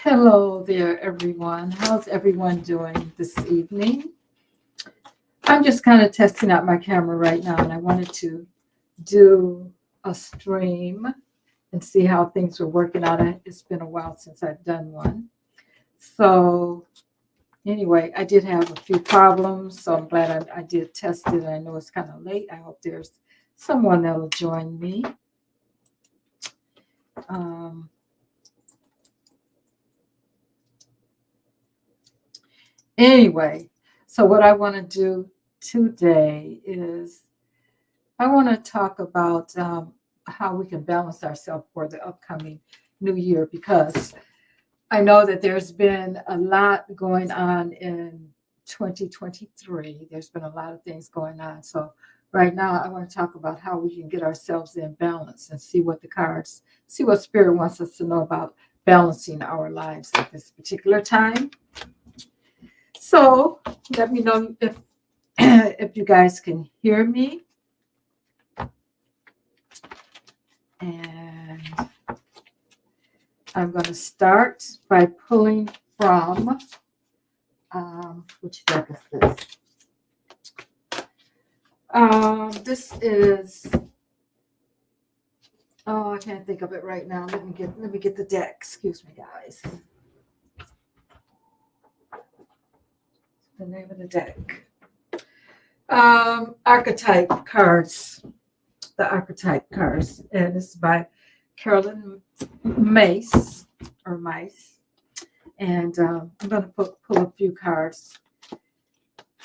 Hello there, everyone. How's everyone doing this evening? I'm just kind of testing out my camera right now, and I wanted to do a stream and see how things were working out. It's been a while since I've done one. So, anyway, I did have a few problems, so I'm glad I did test it. I know it's kind of late. I hope there's someone that'll join me. Um, Anyway, so what I want to do today is I want to talk about how we can balance ourselves for the upcoming new year because I know that there's been a lot going on in 2023. There's been a lot of things going on. So right now I want to talk about how we can get ourselves in balance and see what Spirit wants us to know about balancing our lives at this particular time. So let me know if if you guys can hear me. And I'm going to start by pulling from which deck is this? This is I can't think of it right now. Let me get the deck. Excuse me, guys. The name of the deck. Archetype cards. The archetype cards, and this is by Carolyn Mace or Mice. And I'm going to pull a few cards,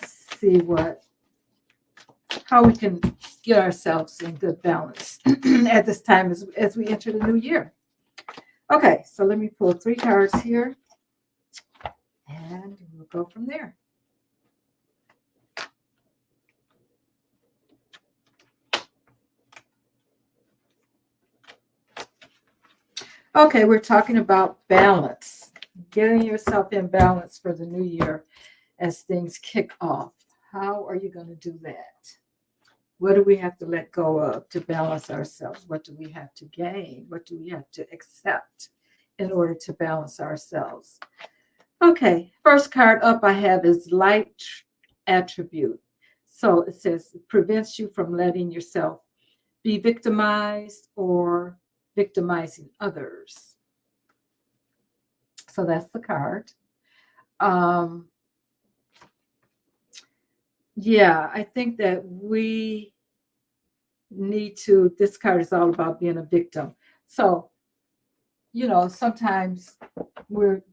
see how we can get ourselves in good balance at this time as we enter the new year. Okay, so let me pull 3 cards here, and we'll go from there. Okay, we're talking about balance, getting yourself in balance for the new year as things kick off. How are you going to do that? What do we have to let go of to balance ourselves? What do we have to gain? What do we have to accept in order to balance ourselves? Okay, first card up I have is light attribute. So it says it prevents you from letting yourself be victimized or victimizing others. So that's the card. Yeah, I think that we need to, this card is all about being a victim. So, sometimes we're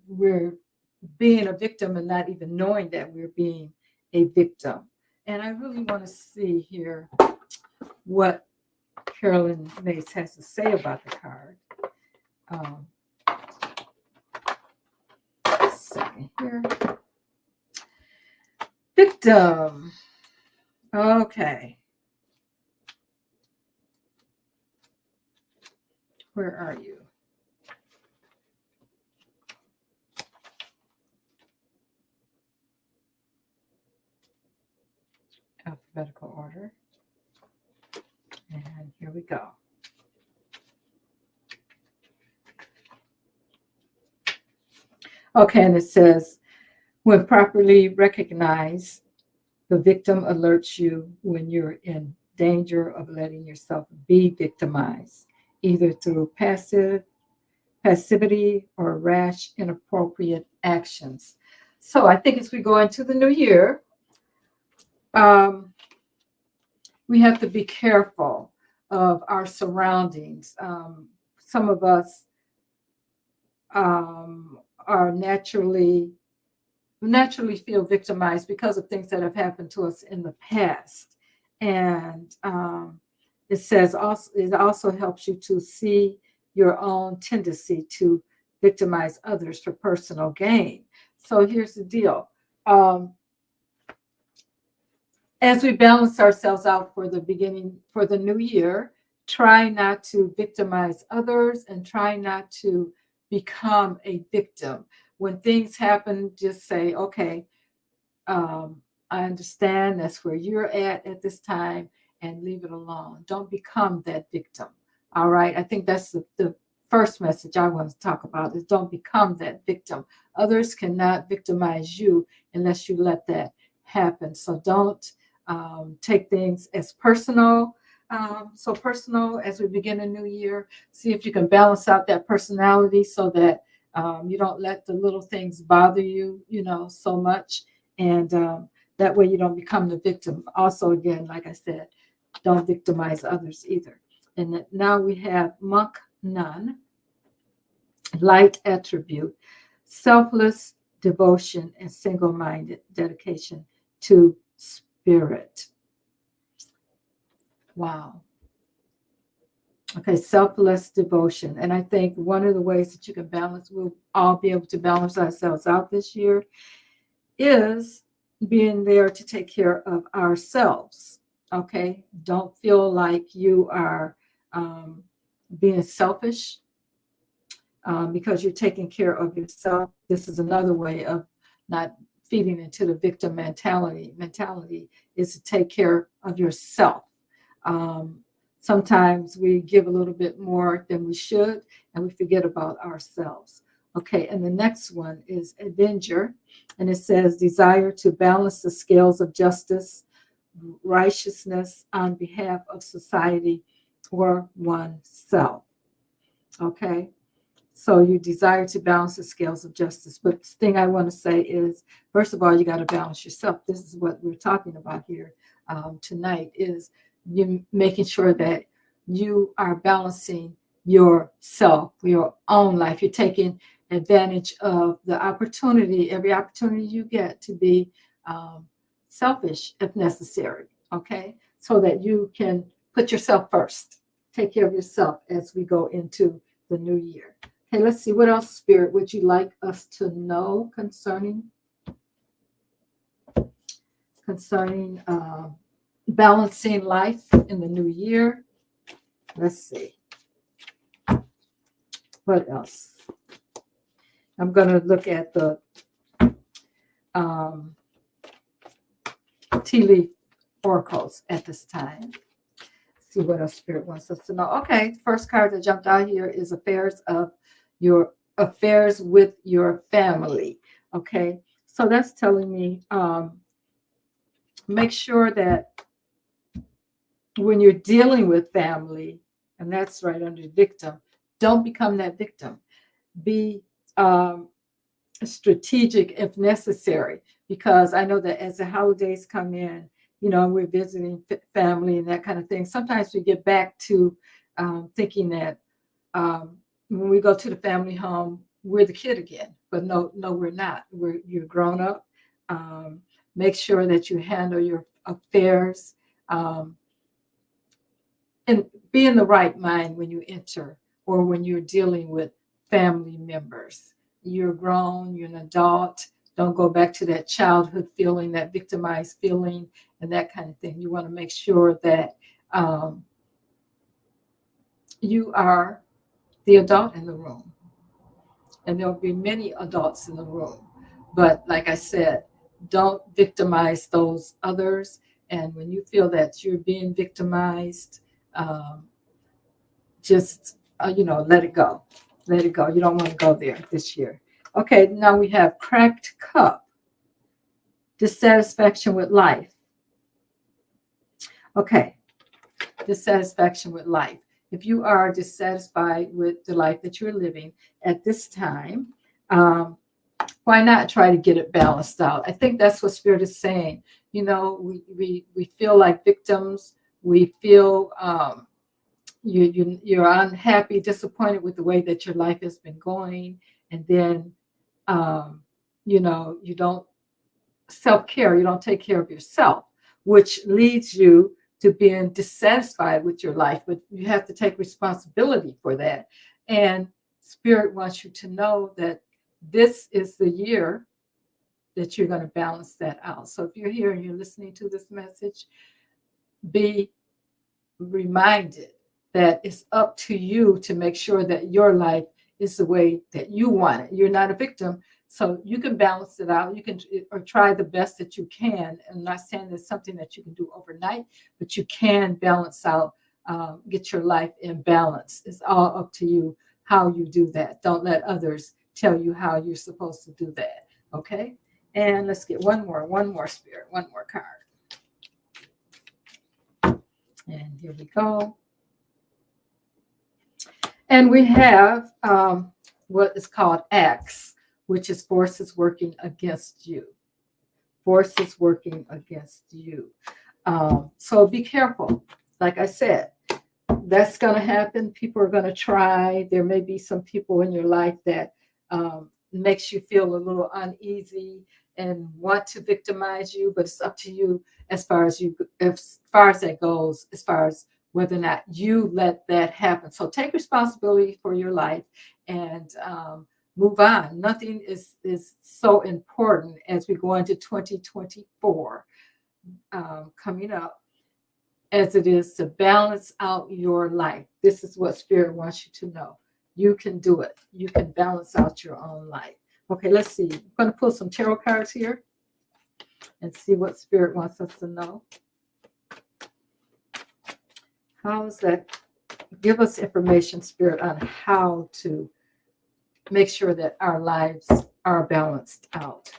being a victim and not even knowing that we're being a victim. And I really want to see here what Carolyn Mace has to say about the card. Second here. Victim. Okay. Where are you? Alphabetical order. And here we go. Okay, and it says, when properly recognized, the victim alerts you when you're in danger of letting yourself be victimized, either through passivity or rash, inappropriate actions. So I think as we go into the new year, we have to be careful of our surroundings. Some of us are naturally feel victimized because of things that have happened to us in the past. And it says also, it also helps you to see your own tendency to victimize others for personal gain. So here's the deal. As we balance ourselves out for the new year, try not to victimize others and try not to become a victim. When things happen, just say, okay, I understand that's where you're at this time, and leave it alone. Don't become that victim. All right. I think that's the first message I want to talk about is don't become that victim. Others cannot victimize you unless you let that happen. So don't take things as personal. So personal as we begin a new year. See if you can balance out that personality so that you don't let the little things bother you, so much. And that way you don't become the victim. Also, again, like I said, don't victimize others either. And now we have monk nun, light attribute, selfless devotion, and single minded dedication to spirit. Wow. Okay, selfless devotion. And I think one of the ways that you can balance, we'll all be able to balance ourselves out this year, is being there to take care of ourselves. Okay, don't feel like you are being selfish because you're taking care of yourself. This is another way of not feeding into the victim mentality. Mentality is to take care of yourself. Sometimes we give a little bit more than we should, and we forget about ourselves. Okay, and the next one is Avenger, and it says desire to balance the scales of justice, righteousness on behalf of society or oneself. Okay, so you desire to balance the scales of justice. But the thing I want to say is, first of all, you got to balance yourself. This is what we're talking about here tonight, is you making sure that you are balancing yourself, your own life. You're taking advantage of the opportunity, every opportunity you get to be selfish if necessary, okay? So that you can put yourself first. Take care of yourself as we go into the new year. Okay, let's see. What else, Spirit, would you like us to know concerning balancing life in the new year? Let's see. What else? I'm going to look at the tea leaf oracles at this time. See what else Spirit wants us to know. Okay, first card that jumped out here is affairs with your family. Okay, so that's telling me make sure that when you're dealing with family, and that's right under victim, don't become that victim. Be strategic if necessary, because I know that as the holidays come in, we're visiting family and that kind of thing. Sometimes we get back to thinking that when we go to the family home, we're the kid again. But no, we're not. You're grown up. Make sure that you handle your affairs and be in the right mind when you enter or when you're dealing with family members. You're grown, you're an adult. Don't go back to that childhood feeling, that victimized feeling, and that kind of thing. You want to make sure that you are the adult in the room. And there will be many adults in the room. But like I said, don't victimize those others. And when you feel that you're being victimized, just, let it go. Let it go. You don't want to go there this year. Okay, now we have cracked cup, dissatisfaction with life. Okay, dissatisfaction with life. If you are dissatisfied with the life that you're living at this time, why not try to get it balanced out? I think that's what Spirit is saying. We feel like victims. We feel you're unhappy, disappointed with the way that your life has been going, and then you don't self-care, you don't take care of yourself, which leads you to being dissatisfied with your life. But you have to take responsibility for that. And Spirit wants you to know that this is the year that you're going to balance that out. So if you're here and you're listening to this message, be reminded that it's up to you to make sure that your life is the way that you want it. You're not a victim, so you can balance it out. You can or try the best that you can. I'm not saying it's something that you can do overnight, but you can balance out, get your life in balance. It's all up to you how you do that. Don't let others tell you how you're supposed to do that. Okay. And let's get one more spirit, one more card. And here we go. And we have what is called X, which is forces working against you. Forces working against you. So be careful. Like I said, that's going to happen. People are going to try. There may be some people in your life that makes you feel a little uneasy and want to victimize you, but it's up to you as far as that goes, as far as whether or not you let that happen. So take responsibility for your life and move on. Nothing is so important as we go into 2024 coming up as it is to balance out your life. This is what Spirit wants you to know. You can do it. You can balance out your own life. Okay, let's see. I'm going to pull some tarot cards here and see what Spirit wants us to know. How is that? Give us information, Spirit, on how to make sure that our lives are balanced out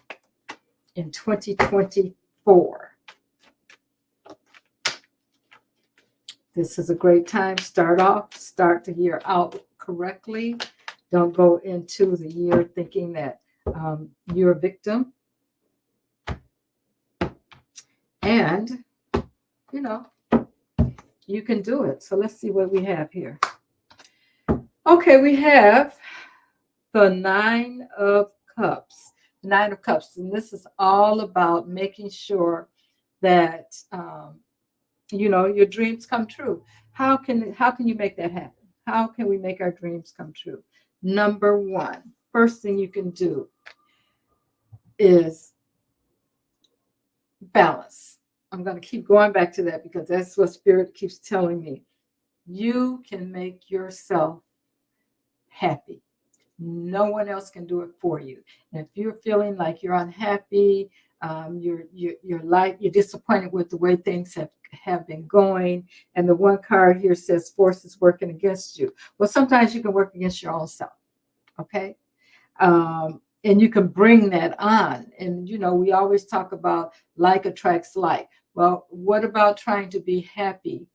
in 2024. This is a great time. Start the year out correctly. Don't go into the year thinking that you're a victim. And, you can do it. So let's see what we have here. Okay, we have the Nine of Cups. The Nine of Cups. And this is all about making sure that your dreams come true. How can you make that happen? How can we make our dreams come true? Number one, first thing you can do is balance. I'm going to keep going back to that because that's what Spirit keeps telling me. You can make yourself happy. No one else can do it for you. And if you're feeling like you're unhappy, you're disappointed with the way things have been going, and the one card here says forces working against you. Well, sometimes you can work against your own self. Okay. And you can bring that on. And, we always talk about like attracts like. Well, what about trying to be happy?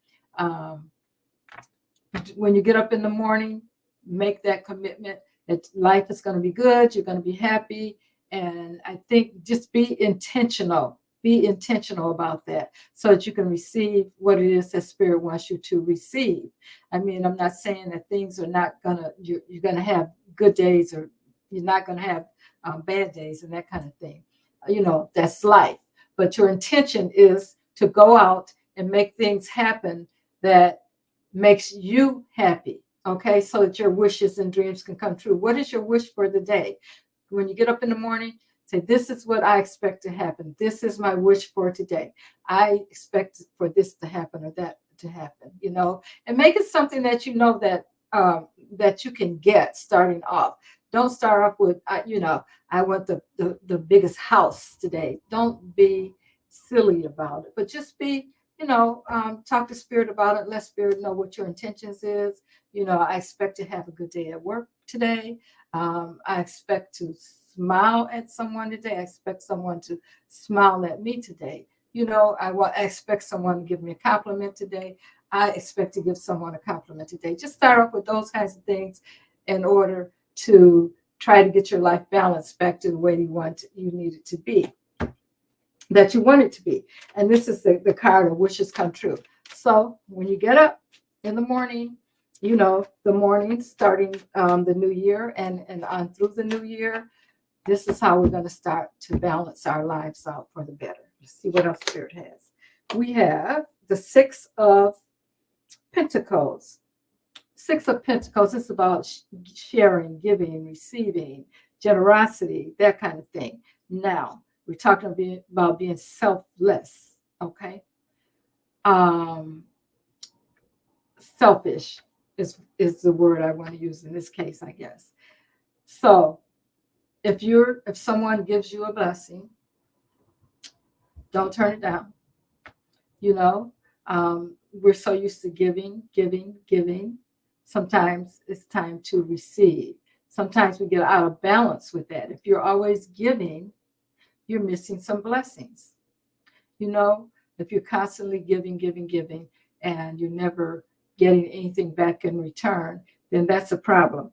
When you get up in the morning, make that commitment that life is going to be good. You're going to be happy. And I think just be intentional. Be intentional about that so that you can receive what it is that Spirit wants you to receive. I mean, I'm not saying that things are not going to, you're going to have good days or you're not going to have bad days and that kind of thing. That's life. But your intention is to go out and make things happen that makes you happy. Okay, so that your wishes and dreams can come true. What is your wish for the day? When you get up in the morning, say, this is what I expect to happen. This is my wish for today. I expect for this to happen or that to happen, and make it something that that you can get starting off. Don't start off with, I want the biggest house today. Don't be silly about it, but just be, talk to Spirit about it. Let Spirit know what your intentions is. I expect to have a good day at work today. I expect to smile at someone today. I expect someone to smile at me today. I expect someone to give me a compliment today. I expect to give someone a compliment today. Just start off with those kinds of things in order to try to get your life balanced back to the way you need it to be, that you want it to be. And this is the card of wishes come true. So when you get up in the morning, the morning starting the new year and on through the new year, this is how we're going to start to balance our lives out for the better. Let's see what else Spirit has. We have the Six of Pentacles. Six of Pentacles is about sharing, giving, receiving, generosity, that kind of thing. Now, we're talking about being selfless, okay? Selfish is the word I want to use in this case, I guess. So, if someone gives you a blessing, don't turn it down. We're so used to giving. Sometimes it's time to receive. Sometimes we get out of balance with that. If you're always giving, you're missing some blessings. You know, if you're constantly giving, giving, giving, and you're never getting anything back in return, then that's a problem.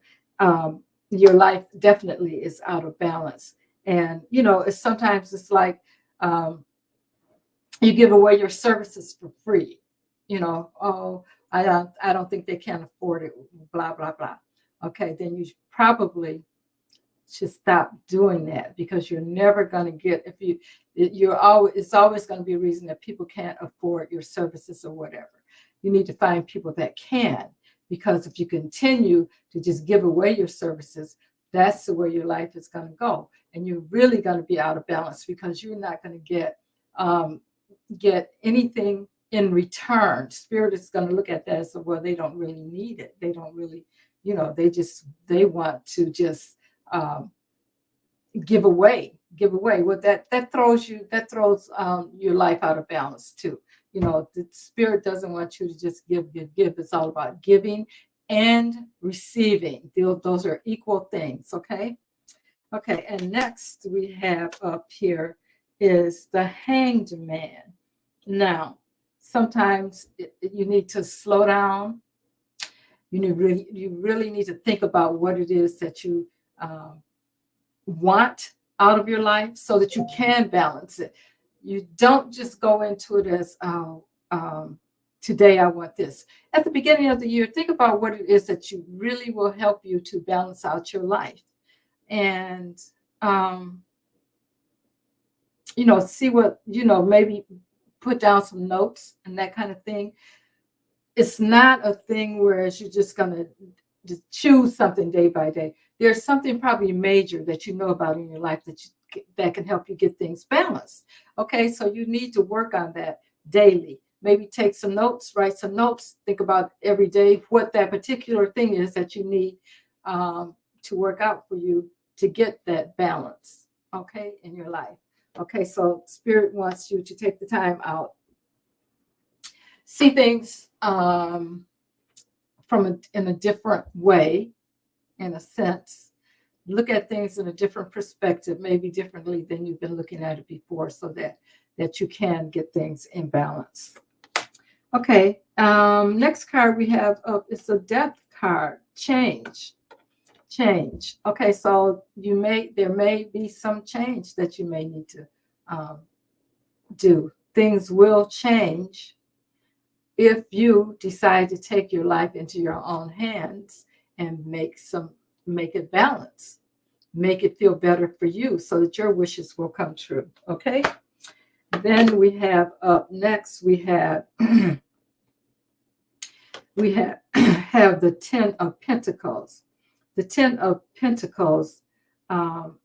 Your life definitely is out of balance. And, it's sometimes it's like, um, you give away your services for free. Oh, I don't think they can afford it, blah, blah, blah. Okay, then you probably should stop doing that, because you're never going to get, if you're always, it's always going to be a reason that people can't afford your services or whatever. You need to find people that can, because if you continue to just give away your services, that's the way your life is going to go, and you're really going to be out of balance, because you're not going to um, get anything in return. Spirit is going to look at that as, well, they don't really need it. They don't really, they want to just um, give away. Well, that throws your life out of balance too. The Spirit doesn't want you to just give. It's all about giving and receiving. Those are equal things. Okay, and next we have up here is the Hanged Man. Now, sometimes you need to slow down. You really need to think about what it is that you um, want out of your life, so that you can balance it. You don't just go into it as, oh, today I want this. At the beginning of the year, think about what it is that you really will help you to balance out your life. And um, see what, maybe put down some notes and that kind of thing. It's not a thing where you're just going to just choose something day by day. There's something probably major that you know about in your life that can help you get things balanced. Okay, so you need to work on that daily. Maybe take some notes, write some notes, think about every day what that particular thing is that you need to work out for you to get that balance, okay, in your life. Okay, so Spirit wants you to take the time out, see things in a different way, in a sense. Look at things in a different perspective, maybe differently than you've been looking at it before, so that you can get things in balance. Okay, next card we have up is a Death card. Change. Okay, so there may be some change that you may need to do. Things will change if you decide to take your life into your own hands and make it balance, make it feel better for you, so that your wishes will come true. Okay. Then we have up next, we have have the Ten of Pentacles. The Ten of Pentacles, well,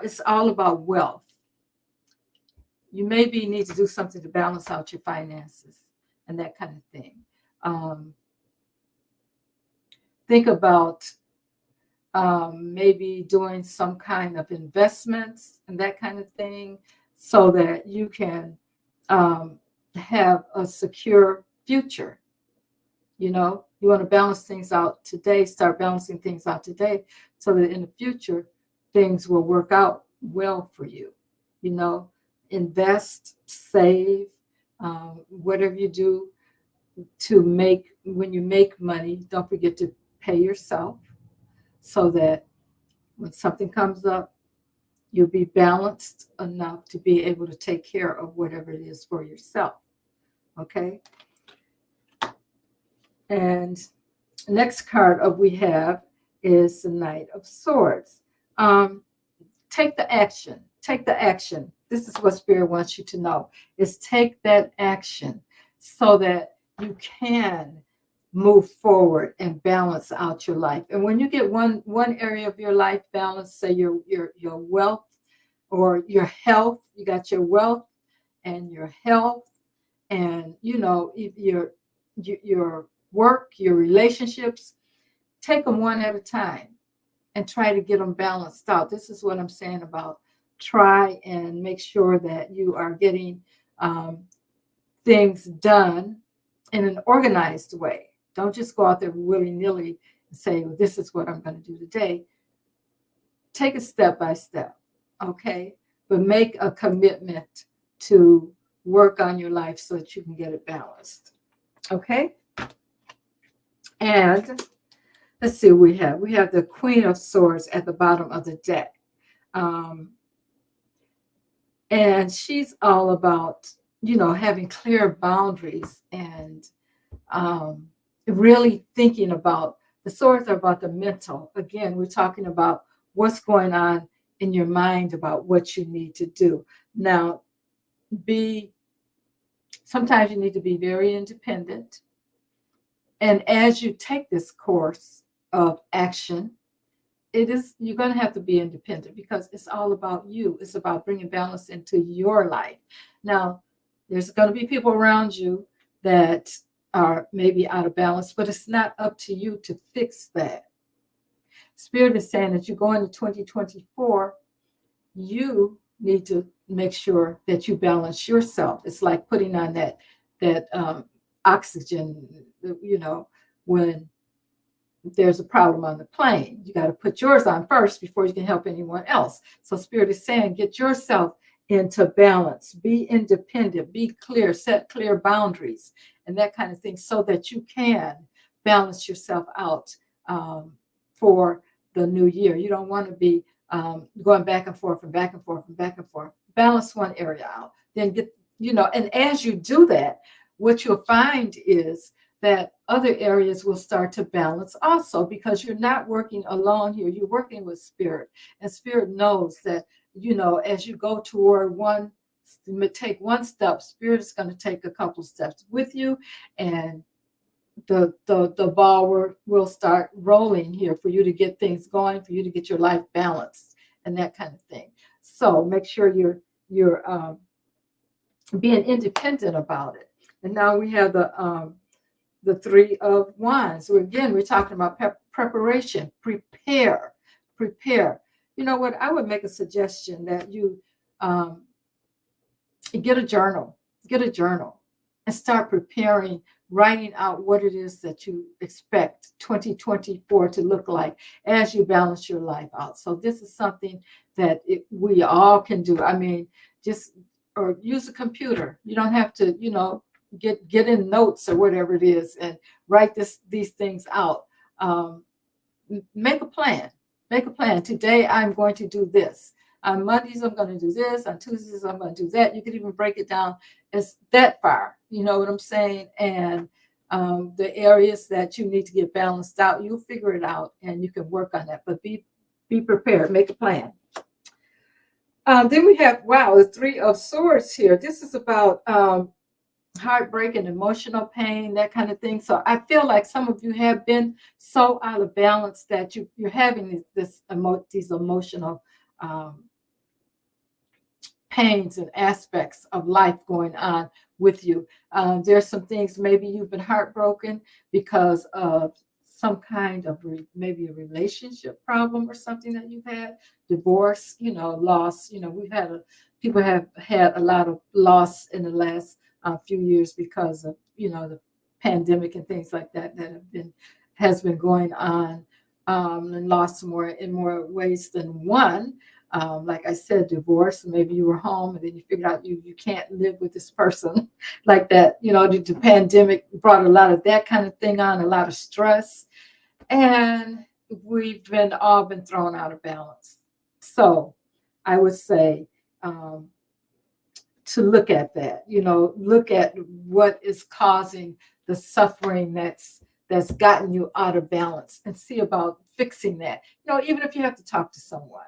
it's all about wealth. You maybe need to do something to balance out your finances and that kind of thing. Think about maybe doing some kind of investments and that kind of thing, so that you can have a secure future. You want to balance things out today, start balancing things out today, so that in the future, things will work out well for you. Invest, save, whatever you do when you make money, don't forget to pay yourself, so that when something comes up, you'll be balanced enough to be able to take care of whatever it is for yourself. Okay. And next card we have is the Knight of Swords. Take the action. Take the action. This is what Spirit wants you to know, is take that action, so that you can move forward and balance out your life. And when you get one area of your life balanced, say your wealth or your health, you got your wealth and your health, and your work, your relationships, take them one at a time and try to get them balanced out. This is what I'm saying about try and make sure that you are getting things done in an organized way. Don't just go out there willy-nilly and say, well, this is what I'm going to do today. Take it step by step, okay? But make a commitment to work on your life so that you can get it balanced, okay? And let's see what we have. We have the Queen of Swords at the bottom of the deck. And she's all about, having clear boundaries and really thinking about, the swords are about the mental. Again, we're talking about what's going on in your mind about what you need to do. Now, sometimes you need to be very independent. And as you take this course of action, you're going to have to be independent because it's all about you. It's about bringing balance into your life. Now, there's going to be people around you that are maybe out of balance, but it's not up to you to fix that. Spirit is saying that you go into 2024, you need to make sure that you balance yourself. It's like putting on that oxygen, when there's a problem on the plane. You got to put yours on first before you can help anyone else. So Spirit is saying, get yourself into balance, be independent, be clear, set clear boundaries and that kind of thing so that you can balance yourself out for the new year. You don't want to be going back and forth and back and forth and back and forth. Balance one area out. Then and as you do that, what you'll find is that other areas will start to balance also, because you're not working alone here. You're working with Spirit, and Spirit knows that, as you go toward take one step, Spirit is going to take a couple steps with you, and the ball will start rolling here for you to get things going, for you to get your life balanced and that kind of thing. So make sure you're being independent about it. And now we have the Three of Wands. So again, we're talking about preparation. Prepare. You know what? I would make a suggestion that you get a journal and start preparing, writing out what it is that you expect 2024 to look like as you balance your life out. So this is something that we all can do. I mean, or use a computer. You don't have to, get in notes or whatever it is and write these things out. Make a plan. Today I'm going to do this. On Mondays I'm going to do this. On Tuesdays I'm going to do that. You could even break it down as that far. You know what I'm saying? And the areas that you need to get balanced out, you'll figure it out and you can work on that. But be prepared. Make a plan. Then we have, the Three of Swords here. This is about heartbreak and emotional pain, that kind of thing. So I feel like some of you have been so out of balance that you're having these emotional pains and aspects of life going on with you. There's some things, maybe you've been heartbroken because of some kind of maybe a relationship problem or something that you've had, divorce, loss. People have had a lot of loss in the last few years because of the pandemic and things like that has been going on, and lost in more ways than one. Like I said, divorce. Maybe you were home and then you figured out you can't live with this person like that. The pandemic brought a lot of that kind of thing on, a lot of stress, and we've all been thrown out of balance. So I would say to look at that, look at what is causing the suffering that's gotten you out of balance and see about fixing that. Even if you have to talk to someone,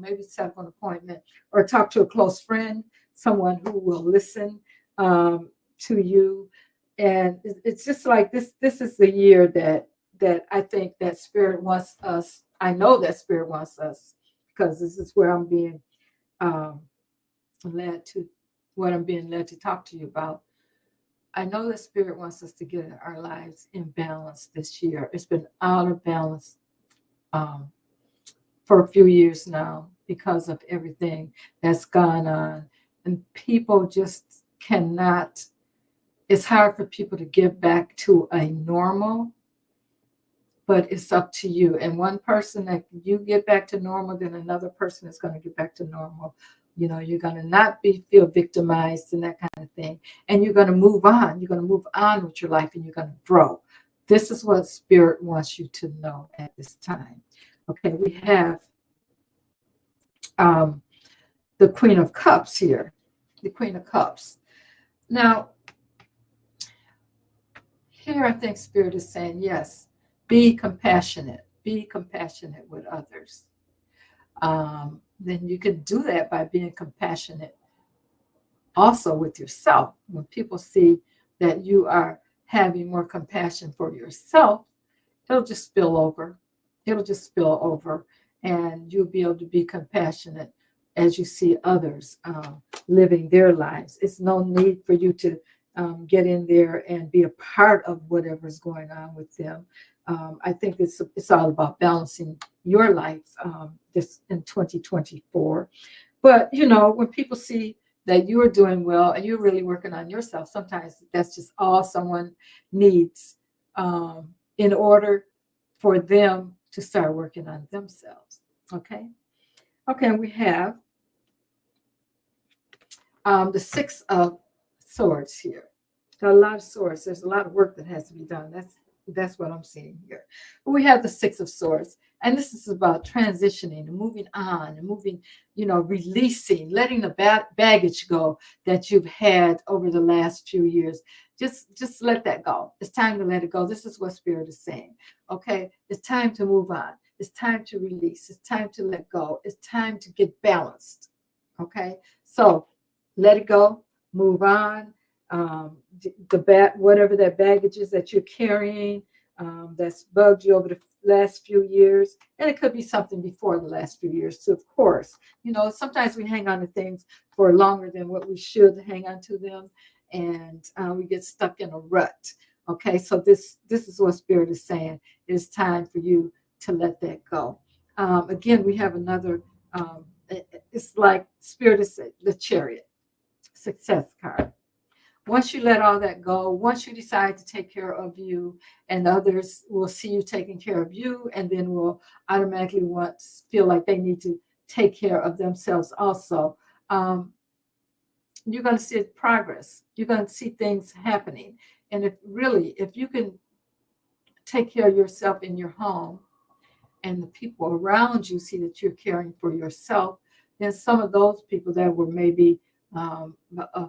maybe set up an appointment or talk to a close friend, someone who will listen to you. And it's just like this is the year that I think that Spirit wants us. I know that Spirit wants us, because this is where I'm being led to talk to you about. I know that Spirit wants us to get our lives in balance this year. It's been out of balance for a few years now because of everything that's gone on. And people just cannot It's hard for people to get back to a normal, but it's up to you. And one person that you get back to normal, then another person is going to get back to normal. You're going to not feel victimized and that kind of thing. And you're going to move on. You're going to move on with your life and you're going to grow. This is what Spirit wants you to know at this time. Okay, we have the Queen of Cups here. The Queen of Cups. Now, here I think Spirit is saying, yes, be compassionate. Be compassionate with others. Then you can do that by being compassionate also with yourself. When people see that you are having more compassion for yourself, it'll just spill over. It'll just spill over, and you'll be able to be compassionate as you see others living their lives. It's no need for you to get in there and be a part of whatever's going on with them. I think it's all about balancing your life this in 2024. But when people see that you are doing well and you're really working on yourself, sometimes that's just all someone needs in order for them to start working on themselves. Okay. We have the Six of Swords here. Got a lot of swords. There's a lot of work that has to be done. That's what I'm seeing here. But we have the Six of Swords, and this is about transitioning and moving on and moving, releasing, letting the baggage go that you've had over the last few years. Just let that go. It's time to let it go. This is what Spirit is saying. Okay, it's time to move on. It's time to release. It's time to let go. It's time to get balanced. Okay, so let it go. Move on. Whatever that baggage is that you're carrying that's bugged you over the last few years, and it could be something before the last few years too, of course. Sometimes we hang on to things for longer than what we should hang on to them, and we get stuck in a rut. Okay, so this is what Spirit is saying. It's time for you to let that go. Again, we have another it's like Spirit is the Chariot success card. Once you let all that go, once you decide to take care of you, and others will see you taking care of you, and then will automatically feel like they need to take care of themselves also. You're going to see progress. You're going to see things happening. And if you can take care of yourself in your home, and the people around you see that you're caring for yourself, then some of those people that were maybe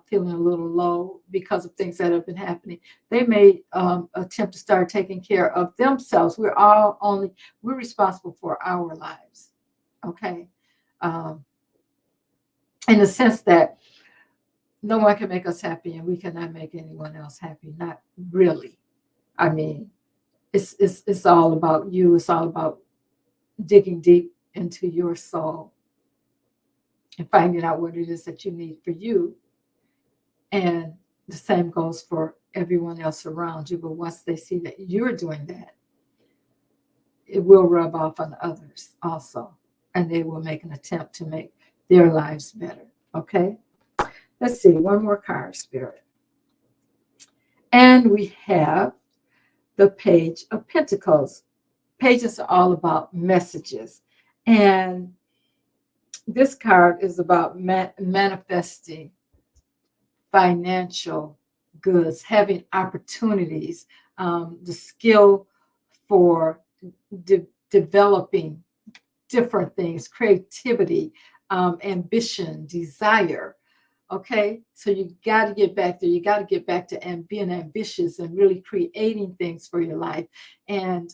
feeling a little low because of things that have been happening, they may attempt to start taking care of themselves. We're responsible for our lives. Okay. In the sense that no one can make us happy and we cannot make anyone else happy. Not really. I mean, it's all about you. It's all about digging deep into your soul and finding out what it is that you need for you. And the same goes for everyone else around you. But once they see that you're doing that, it will rub off on others also. And they will make an attempt to make their lives better. Okay? Let's see. One more card, Spirit. And we have the Page of Pentacles. Pages are all about messages. And this card is about manifesting financial goods, having opportunities, the skill for developing different things, creativity, ambition, desire. Okay, so you got to get back there. You got to get back to being ambitious and really creating things for your life and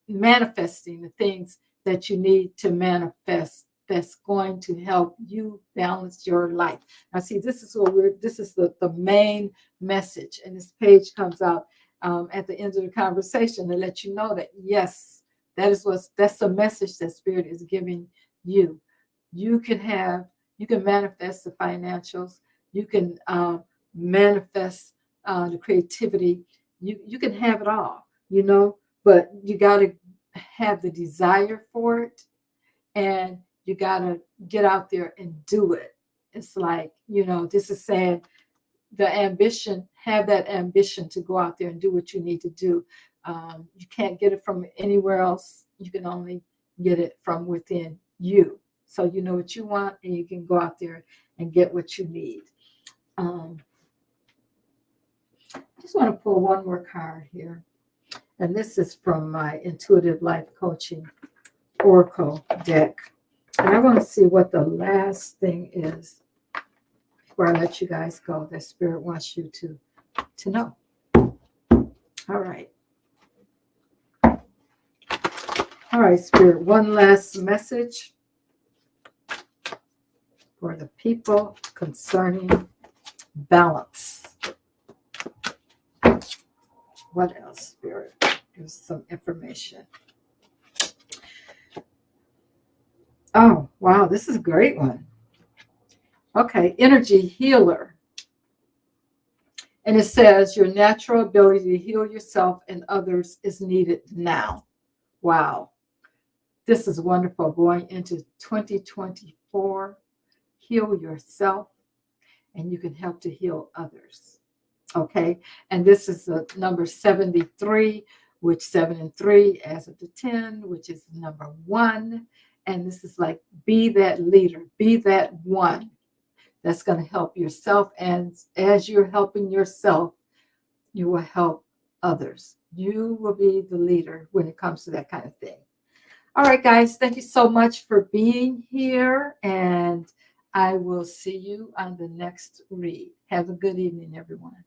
manifesting the things that you need to manifest that's going to help you balance your life. Now, see, this is the main message. And this page comes out at the end of the conversation to let you know that, yes, that's the message that Spirit is giving you. You can manifest the financials. You can manifest the creativity. You can have it all, but you got to have the desire for it, and you got to get out there and do it. It's like, this is saying the ambition, have that ambition to go out there and do what you need to do. You can't get it from anywhere else. You can only get it from within you. So you know what you want, and you can go out there and get what you need. I just want to pull one more card here. And this is from my Intuitive Life Coaching Oracle deck. And I want to see what the last thing is before I let you guys go that Spirit wants you to know. All right. All right, Spirit, one last message for the people concerning balance. What else, Spirit? Here's some information. Oh, wow, this is a great one. Okay, energy healer. And it says your natural ability to heal yourself and others is needed now. Wow. This is wonderful. Going into 2024, heal yourself and you can help to heal others. Okay. And this is the number 73, which 7 and 3 adds up to 10, which is number 1. And this is like, be that leader, be that one that's going to help yourself. And as you're helping yourself, you will help others. You will be the leader when it comes to that kind of thing. All right, guys, thank you so much for being here. And I will see you on the next read. Have a good evening, everyone.